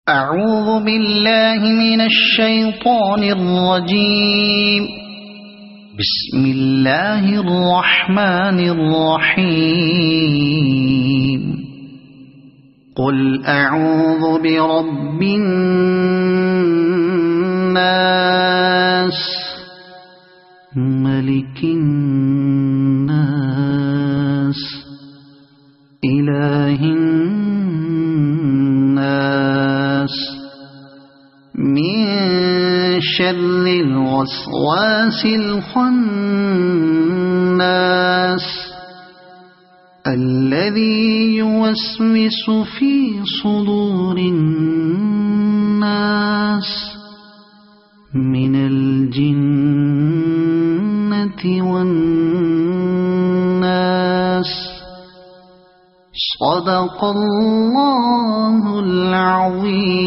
أعوذ بالله من الشيطان الرجيم. بسم الله الرحمن الرحيم. قل أعوذ برب الناس ملك الناس إله الناس من شر الوسواس الخناس الذي يوسوس في صدور الناس من الجنة والناس. صدق الله العظيم.